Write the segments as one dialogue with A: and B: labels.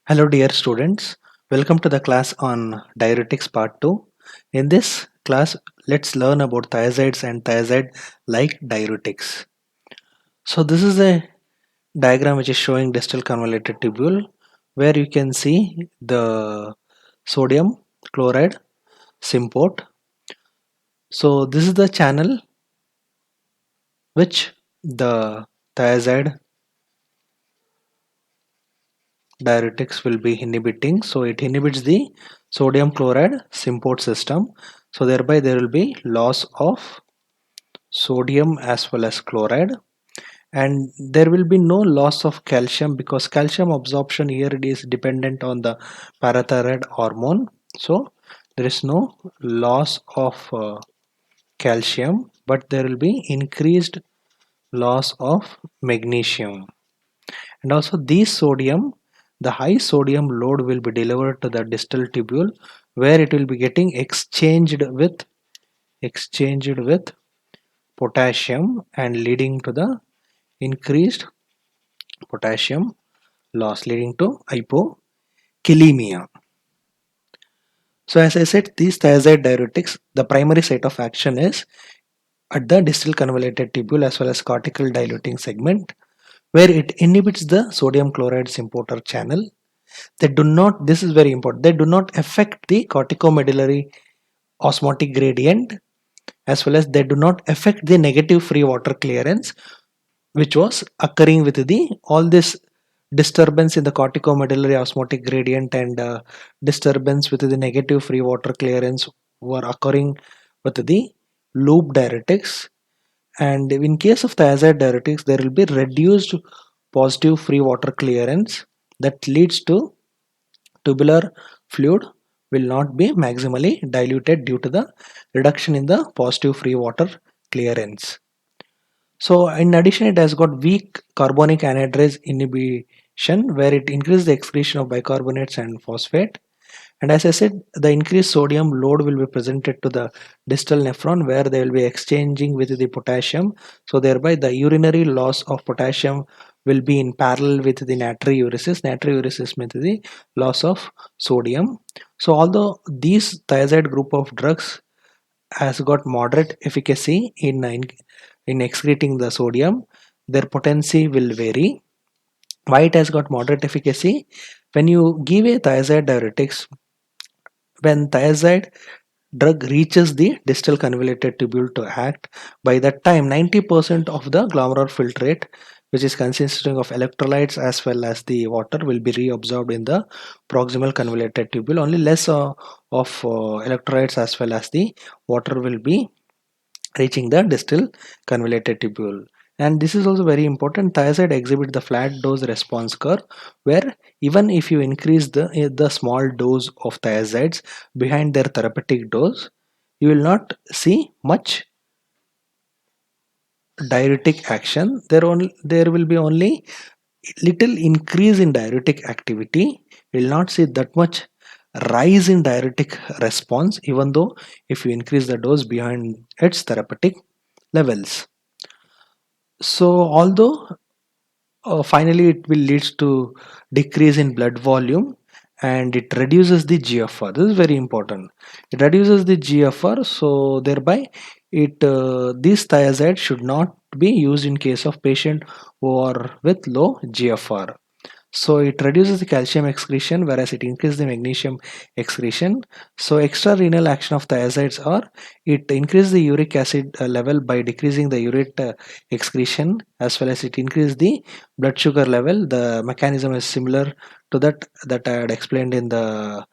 A: Hello dear students, welcome to the class on diuretics part 2. In this class, let's learn about thiazides and thiazide-like diuretics. So this is a diagram which is showing distal convoluted tubule where you can see the sodium chloride symport. So this is the channel which the thiazide diuretics will be inhibiting. So it inhibits the sodium chloride symport system. So thereby there will be loss of sodium as well as chloride, and there will be no loss of calcium because calcium absorption here it is dependent on the parathyroid hormone. So there is no loss of calcium, but there will be increased loss of magnesium. And also this sodium, the high sodium load will be delivered to the distal tubule where it will be getting exchanged with potassium and leading to the increased potassium loss leading to hypokalemia. So as I said, these thiazide diuretics, the primary site of action is at the distal convoluted tubule as well as cortical dilating segment where it inhibits the sodium chloride importer channel. They do not, this is very important, they do not affect the corticomedullary osmotic gradient as well as they do not affect the negative free water clearance which was occurring with the all this disturbance in the corticomedullary osmotic gradient and disturbance with the negative free water clearance were occurring with the loop diuretics. And in case of thiazide diuretics there will be reduced positive free water clearance that leads to tubular fluid will not be maximally diluted due to the reduction in the positive free water clearance. So in addition, it has got weak carbonic anhydrase inhibition where it increases the excretion of bicarbonates and phosphate. And as I said, the increased sodium load will be presented to the distal nephron where they will be exchanging with the potassium. So thereby the urinary loss of potassium will be in parallel with the natriuresis. Natriuresis means the loss of sodium. So although these thiazide group of drugs has got moderate efficacy in excreting the sodium, their potency will vary. Why it has got moderate efficacy? When you give a thiazide diuretics, when thiazide drug reaches the distal convoluted tubule to act, by that time 90% of the glomerular filtrate which is consisting of electrolytes as well as the water will be reabsorbed in the proximal convoluted tubule. Only less of electrolytes as well as the water will be reaching the distal convoluted tubule. And this is also very important. Thiazide exhibit the flat dose response curve where even if you increase the small dose of thiazides behind their therapeutic dose, you will not see much diuretic action. There will be only little increase in diuretic activity. You will not see that much rise in diuretic response even though if you increase the dose behind its therapeutic levels. So although finally it will leads to decrease in blood volume and it reduces the GFR. This is very important. It reduces the GFR, so thereby these thiazides should not be used in case of patient who are with low GFR. So it reduces the calcium excretion whereas it increases the magnesium excretion. So extra renal action of thiazides are it increases the uric acid level by decreasing the urate excretion as well as it increases the blood sugar level. The mechanism is similar to that I had explained in the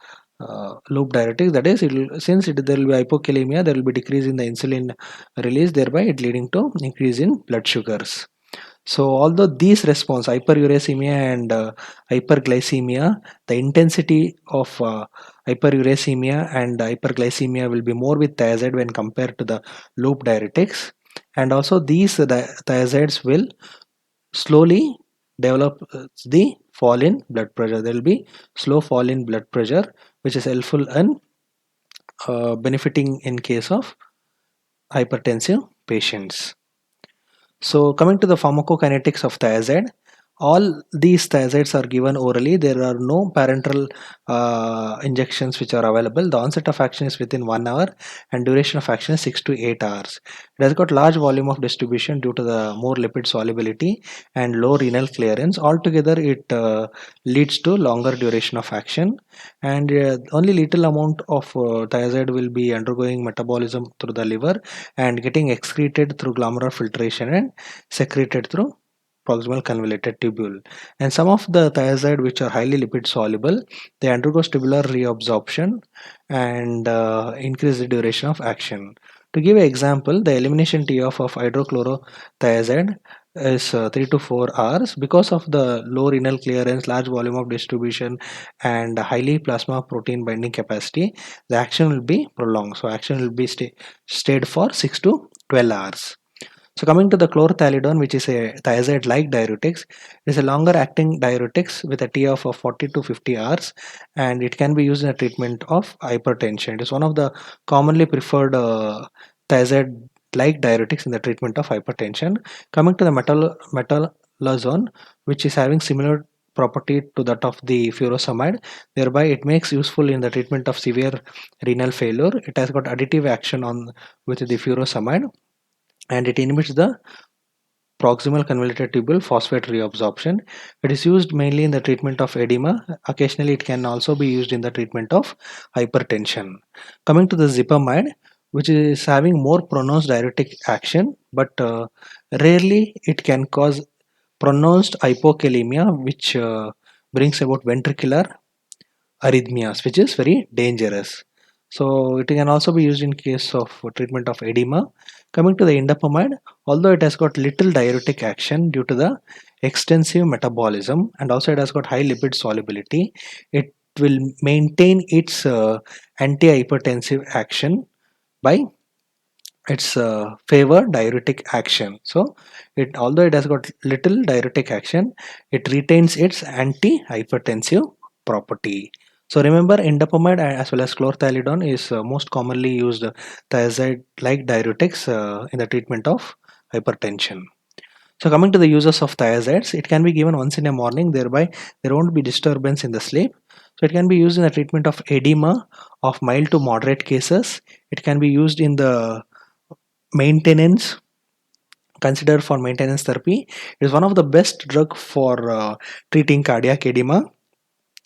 A: loop diuretic. That is, since there will be hypokalemia, there will be decrease in the insulin release, thereby it leading to increase in blood sugars. So although these response hyperuricemia and hyperglycemia, the intensity of hyperuricemia and hyperglycemia will be more with thiazide when compared to the loop diuretics, and also these thiazides will slowly develop the fall in blood pressure. There will be slow fall in blood pressure, which is helpful and benefiting in case of hypertensive patients. So coming to the pharmacokinetics of thiazide, All these thiazides are given orally. There are no parenteral injections which are available. The onset of action is within 1 hour and duration of action is 6 to 8 hours. It has got large volume of distribution due to the more lipid solubility and low renal clearance. Altogether, it leads to longer duration of action, and only little amount of thiazide will be undergoing metabolism through the liver and getting excreted through glomerular filtration and secreted through proximal convoluted tubule. And some of the thiazide which are highly lipid soluble, they undergo tubular reabsorption and increase the duration of action. To give an example, the elimination TF of hydrochlorothiazide is 3 to 4 hours. Because of the low renal clearance, large volume of distribution, and highly plasma protein binding capacity, the action will be prolonged. So action will be stayed for 6 to 12 hours. So coming to the chlorothalidone, which is a thiazide-like diuretics, it is a longer-acting diuretics with a TF of 40 to 50 hours, and it can be used in the treatment of hypertension. It is one of the commonly preferred thiazide-like diuretics in the treatment of hypertension. Coming to the metalazone, which is having similar property to that of the furosemide, thereby it makes useful in the treatment of severe renal failure. It has got additive action on with the furosemide, and it inhibits the proximal convoluted tubule phosphate reabsorption. It is used mainly in the treatment of edema. Occasionally, it can also be used in the treatment of hypertension. Coming to the zipamide, which is having more pronounced diuretic action, but rarely it can cause pronounced hypokalemia, which brings about ventricular arrhythmias, which is very dangerous. So it can also be used in case of treatment of edema. Coming to the indapamide, although it has got little diuretic action due to the extensive metabolism, and also it has got high lipid solubility, it will maintain its antihypertensive action by its favor diuretic action. So it, although it has got little diuretic action, it retains its antihypertensive property. So remember, indapamide as well as chlorthalidone is most commonly used thiazide like diuretics in the treatment of hypertension. So coming to the uses of thiazides, it can be given once in a morning, thereby there won't be disturbance in the sleep. So it can be used in the treatment of edema of mild to moderate cases. It can be used in the maintenance, considered for maintenance therapy. It is one of the best drug for treating cardiac edema,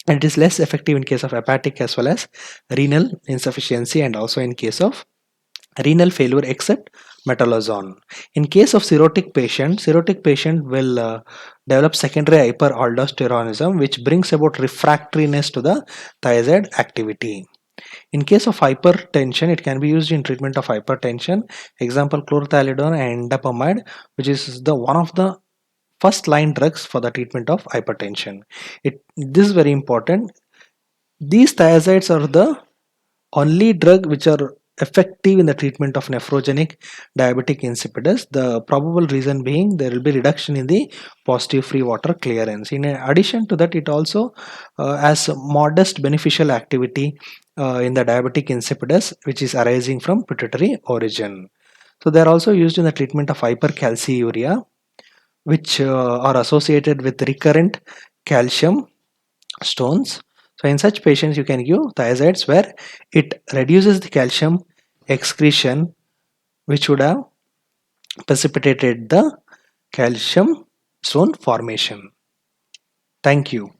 A: and it is less effective in case of hepatic as well as renal insufficiency, and also in case of renal failure except metalazone. In case of cirrhotic patient will develop secondary hyperaldosteronism, which brings about refractoriness to the thiazide activity. In case of hypertension, it can be used in treatment of hypertension. Example, chlorothalidone and indapamide, which is the one of the first line drugs for the treatment of hypertension. This is very important. These thiazides are the only drug which are effective in the treatment of nephrogenic diabetic insipidus. The probable reason being there will be reduction in the positive free water clearance. In addition to that, it also has modest beneficial activity in the diabetic insipidus, which is arising from pituitary origin. So they are also used in the treatment of hypercalciuria, which are associated with recurrent calcium stones. So in such patients, you can give thiazides where it reduces the calcium excretion, which would have precipitated the calcium stone formation. Thank you.